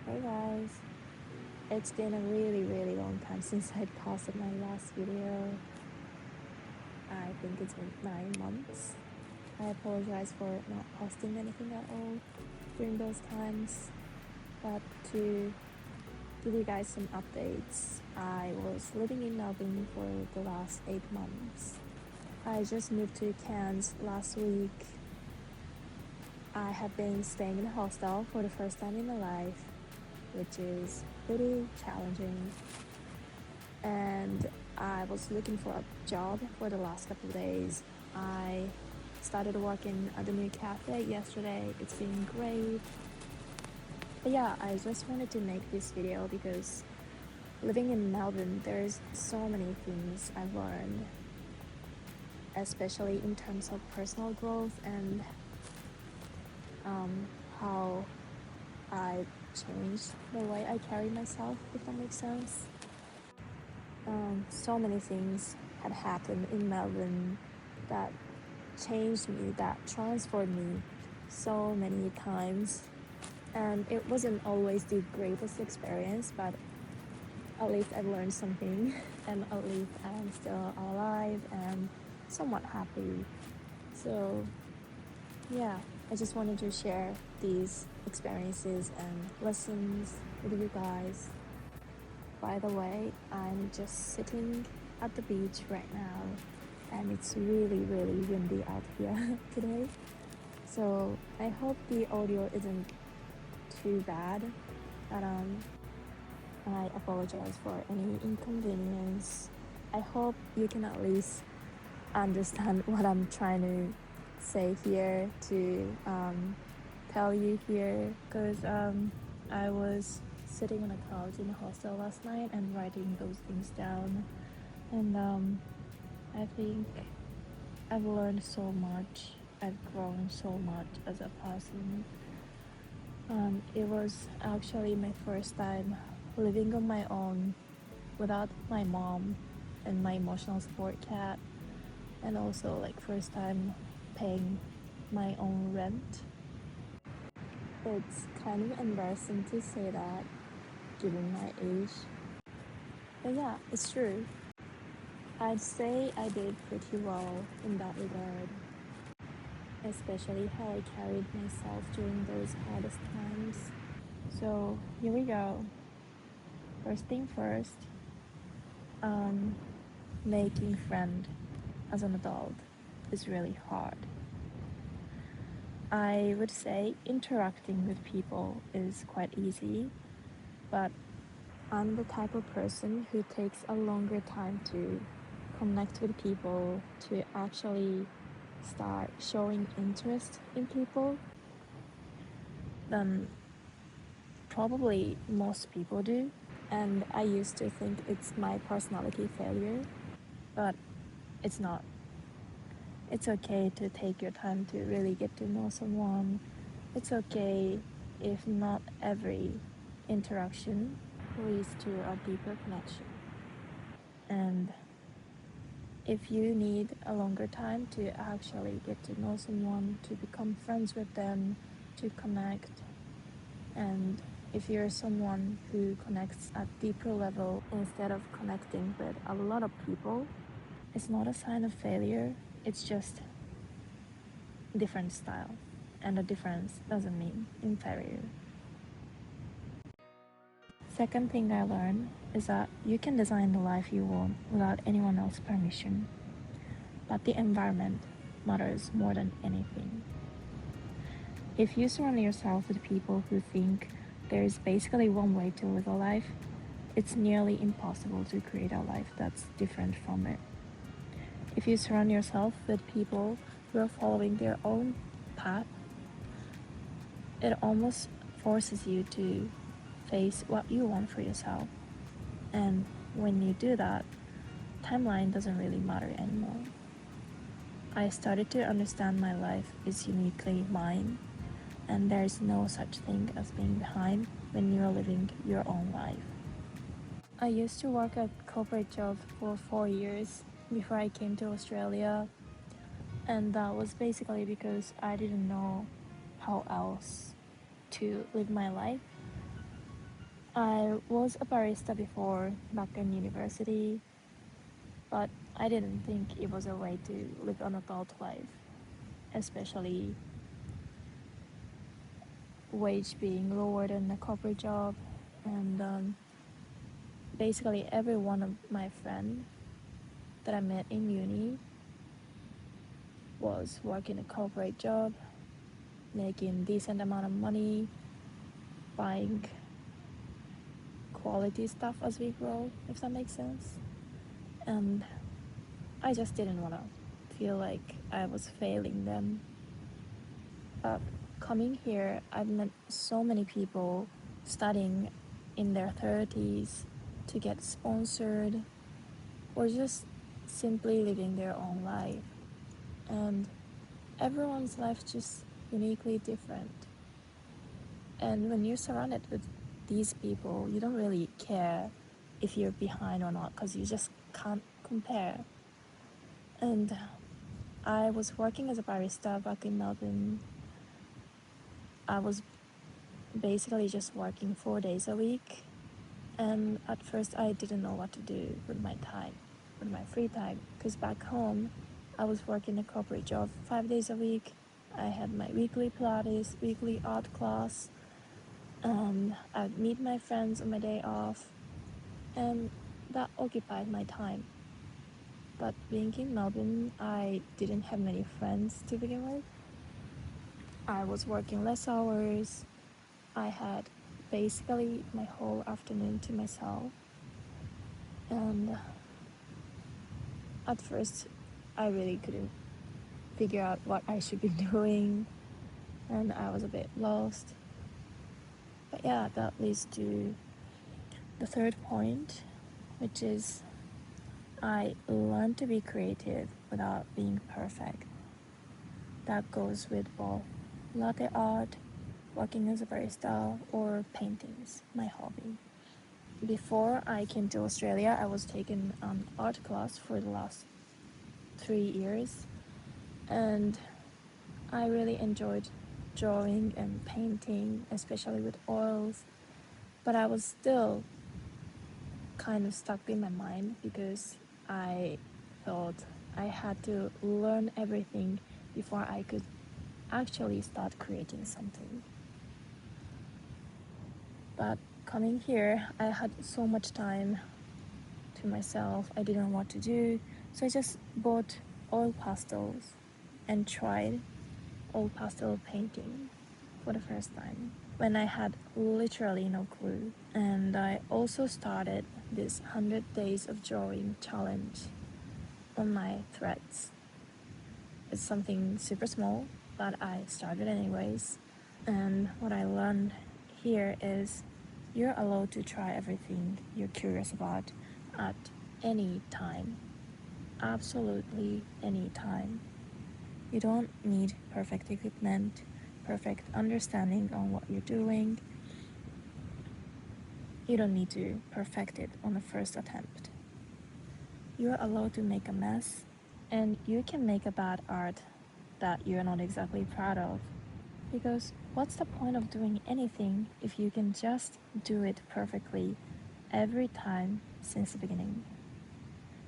Hey guys, it's been a really long time since I posted my last video. I think it's been 9 months. I apologize for not posting anything at all during those times, but to give you guys some updates, I was living in Melbourne for the last 8 months. I just moved to Cairns last week. I have been staying in a hostel for the first time in my life, which is pretty challenging. And I was looking for a job for the last couple of days. I started working at the new cafe yesterday. It's been great. But yeah, I just wanted to make this video because living in Melbourne, there's so many things I've learned, especially in terms of personal growth and how I changed the way I carry myself, if that makes sense. So many things had happened in Melbourne that changed me, that transformed me so many times. And it wasn't always the greatest experience, but at least I've learned something, and at least I'm still alive and somewhat happy. So, yeah, I just wanted to share these experiences and lessons with you guys. By the way, I'm just sitting at the beach right now, and it's really windy out here today. So I hope the audio isn't too bad, but I apologize for any inconvenience. I hope you can at least understand what I'm trying to say here to tell you here, because I was sitting on a couch in a hostel last night and writing those things down, and I think I've learned so much. I've grown so much as a person. It was actually my first time living on my own without my mom and my emotional support cat, and also like first time paying my own rent. It's kind of embarrassing to say that given my age, but yeah, it's true. I'd say I did pretty well in that regard, especially how I carried myself during those hardest times. So here we go. First thing first, making friend as an adult is really hard. I would say interacting with people is quite easy, but I'm the type of person who takes a longer time to connect with people, to actually start showing interest in people than probably most people do. And I used to think it's my personality failure, but it's not. It's okay to take your time to really get to know someone. It's okay if not every interaction leads to a deeper connection. And if you need a longer time to actually get to know someone, to become friends with them, to connect, and if you're someone who connects at deeper level instead of connecting with a lot of people, it's not a sign of failure, it's just different style. And the difference doesn't mean inferior. Second thing I learned is that you can design the life you want without anyone else's permission. But the environment matters more than anything. If you surround yourself with people who think there is basically one way to live a life, it's nearly impossible to create a life that's different from it. If you surround yourself with people who are following their own path, it almost forces you to face what you want for yourself. And when you do that, timeline doesn't really matter anymore. I started to understand my life is uniquely mine, and there is no such thing as being behind when you're living your own life. I used to work at corporate job for 4 years before I came to Australia, and that was basically because I didn't know how else to live my life. I was a barista before back in university, but I didn't think it was a way to live an adult life, especially wage being lower than a corporate job. And basically, every one of my friends that I met in uni was working a corporate job, making decent amount of money, buying quality stuff as we grow, if that makes sense. And I just didn't want to feel like I was failing them. But coming here, I've met so many people studying in their 30s to get sponsored or just simply living their own life. And everyone's life just uniquely different. And when you're surrounded with these people, you don't really care if you're behind or not because you just can't compare. And I was working as a barista back in Melbourne. I was basically just working 4 days a week. And at first, I didn't know what to do with my time, with my free time. Because back home, I was working a corporate job 5 days a week. I had my weekly Pilates, weekly art class. I'd meet my friends on my day off. And that occupied my time. But being in Melbourne, I didn't have many friends to begin with. I was working less hours. I had basically my whole afternoon to myself. And at first, I really couldn't figure out what I should be doing, and I was a bit lost. But yeah, that leads to the third point, which is I learned to be creative without being perfect. That goes with both latte art, working as a barista, or paintings, my hobby. Before I came to Australia, I was taking an art class for the last 3 years, and I really enjoyed drawing and painting, especially with oils, but I was still kind of stuck in my mind because I thought I had to learn everything before I could actually start creating something. But coming here, I had so much time to myself. I didn't know what to do, so I just bought oil pastels and tried oil pastel painting for the first time when I had literally no clue. And I also started this 100 days of drawing challenge on my threads. It's something super small, but I started anyways. And what I learned here is you're allowed to try everything you're curious about at any time. Absolutely any time. You don't need perfect equipment, perfect understanding on what you're doing. You don't need to perfect it on the first attempt. You're allowed to make a mess, and you can make a bad art that you're not exactly proud of. Because what's the point of doing anything if you can just do it perfectly every time since the beginning?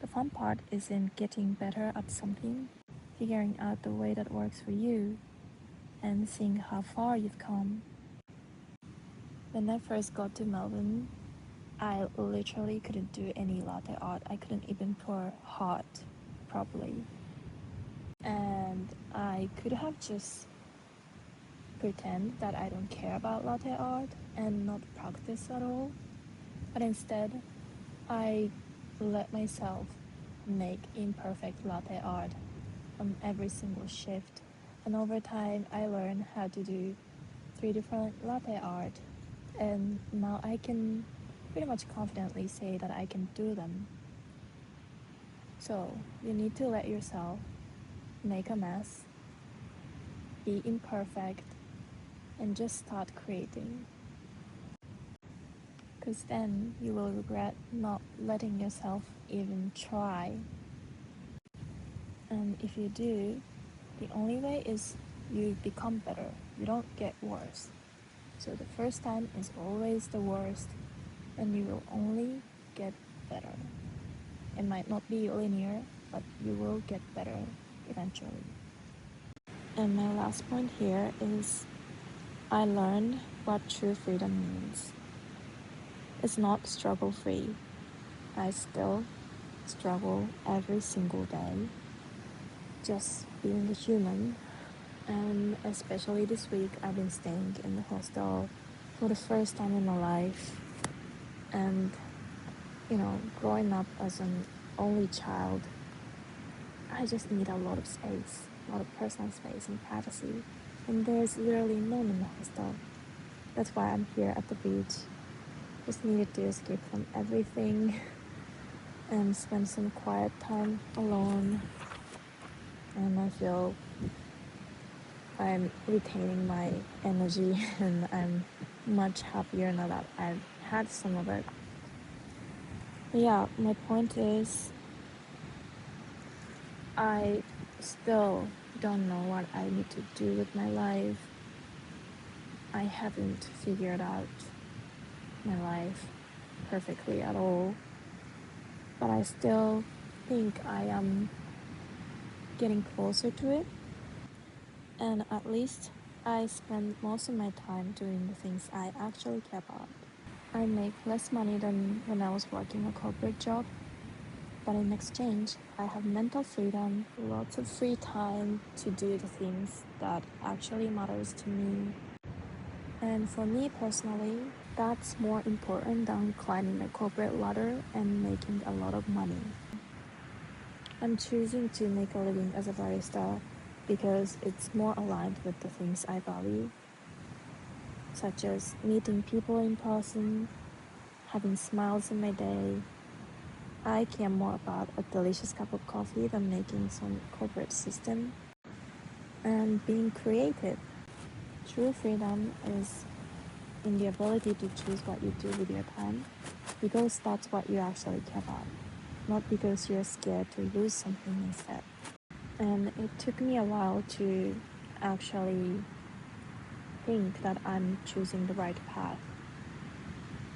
The fun part is in getting better at something, figuring out the way that works for you, and seeing how far you've come. When I first got to Melbourne, I literally couldn't do any latte art. I couldn't even pour hot properly. And I could have just pretend that I don't care about latte art and not practice at all. But instead, I let myself make imperfect latte art on every single shift. And over time, I learned how to do 3 different latte art. And now I can pretty much confidently say that I can do them. So you need to let yourself make a mess, be imperfect, and just start creating. Because then you will regret not letting yourself even try. And if you do, the only way is you become better. You don't get worse. So the first time is always the worst. and you will only get better. It might not be linear, but you will get better eventually. And my last point here is I learned what true freedom means. It's not struggle free. I still struggle every single day, just being a human. And especially this week, I've been staying in the hostel for the first time in my life. And, growing up as an only child, I just need a lot of space, a lot of personal space and privacy. And there's literally none in the hostel. That's why I'm here at the beach. Just needed to escape from everything and spend some quiet time alone. And I feel I'm retaining my energy and I'm much happier now that I've had some of it. But yeah, my point is I still don't know what I need to do with my life. I haven't figured out my life perfectly at all, but I still think I am getting closer to it, and at least I spend most of my time doing the things I actually care about. I make less money than when I was working a corporate job, but in exchange, I have mental freedom, lots of free time to do the things that actually matters to me. And for me personally, that's more important than climbing a corporate ladder and making a lot of money. I'm choosing to make a living as a barista because it's more aligned with the things I value, such as meeting people in person, having smiles in my day. I care more about a delicious cup of coffee than making some corporate system, and being creative. True freedom is in the ability to choose what you do with your time, because that's what you actually care about, not because you're scared to lose something instead. And it took me a while to actually think that I'm choosing the right path,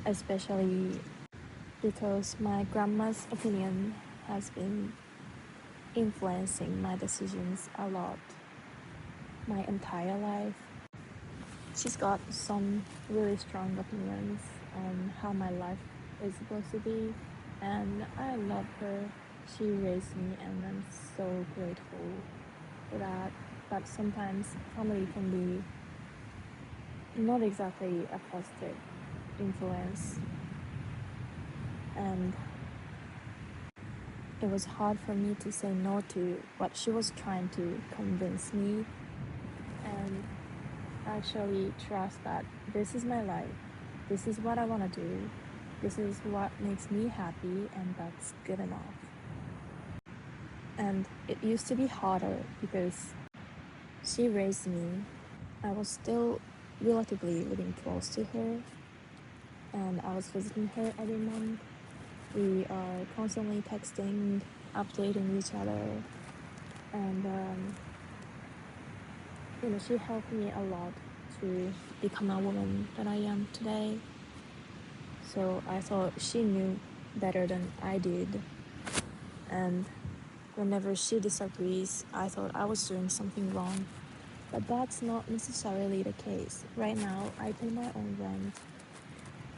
especially because my grandma's opinion has been influencing my decisions a lot my entire life. She's got some really strong opinions on how my life is supposed to be, and I love her. She raised me, and I'm so grateful for that. But sometimes family can be not exactly a positive influence, and it was hard for me to say no to what she was trying to convince me, and actually trust that this is my life, this is what I want to do, this is what makes me happy, and that's good enough. And it used to be harder because she raised me. I was still relatively living close to her, and I was visiting her every month. We are constantly texting, updating each other, and she helped me a lot to become a woman that I am today. So I thought she knew better than I did, and whenever she disagrees, I thought I was doing something wrong. But that's not necessarily the case. Right now, I pay my own rent.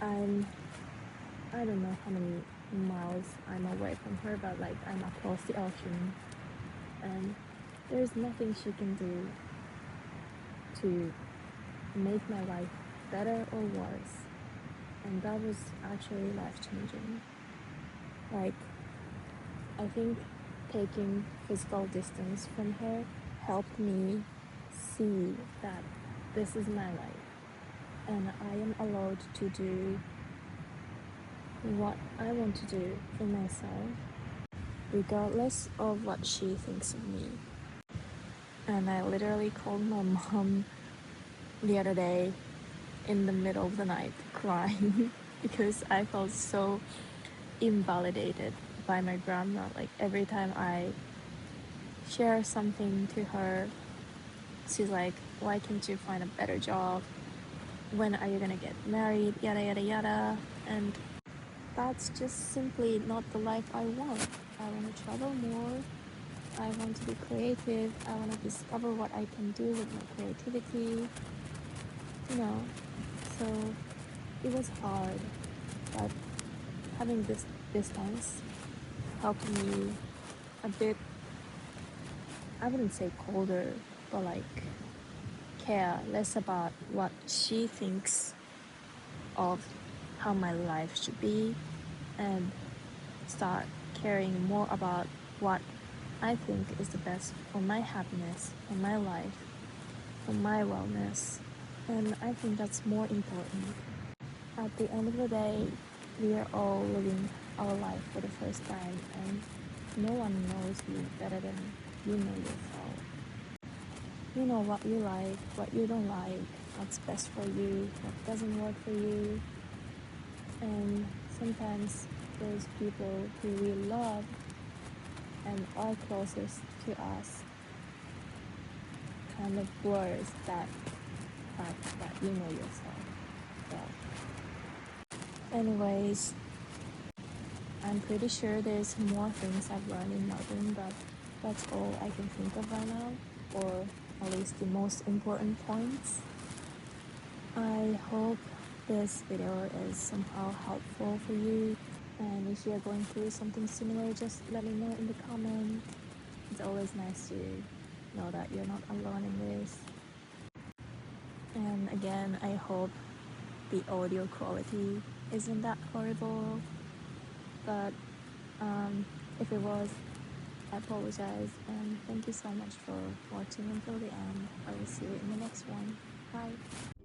I don't know how many miles I'm away from her, but I'm across the ocean, and there's nothing she can do to make my life better or worse. And that was actually life-changing. I think taking physical distance from her helped me see that this is my life, and I am allowed to do what I want to do for myself, regardless of what she thinks of me. And I literally called my mom the other day in the middle of the night crying because I felt so invalidated by my grandma. Every time I share something to her, she's like, why can't you find a better job? When are you gonna get married? Yada yada yada. And that's just simply not the life I want. I want to travel more. I want to be creative. I want to discover what I can do with my creativity. You know, so it was hard, but having this distance helped me a bit, I wouldn't say colder, but like care less about what she thinks of how my life should be, and start caring more about what I think is the best for my happiness, for my life, for my wellness. And I think that's more important. At the end of the day, we are all living our life for the first time, and no one knows you better than you know yourself. You know what you like, what you don't like, what's best for you, what doesn't work for you. And sometimes those people who we love and are closest to us kind of blurs that fact that you know yourself well. Anyways, I'm pretty sure there's more things I've learned in Melbourne, but that's all I can think of right now, or at least the most important points. I hope this video is somehow helpful for you, and if you're going through something similar, just let me know in the comment. It's always nice to know that you're not alone in this. And again, I hope the audio quality isn't that horrible, but if it was, I apologize, and thank you so much for watching until the end. I will see you in the next one. Bye.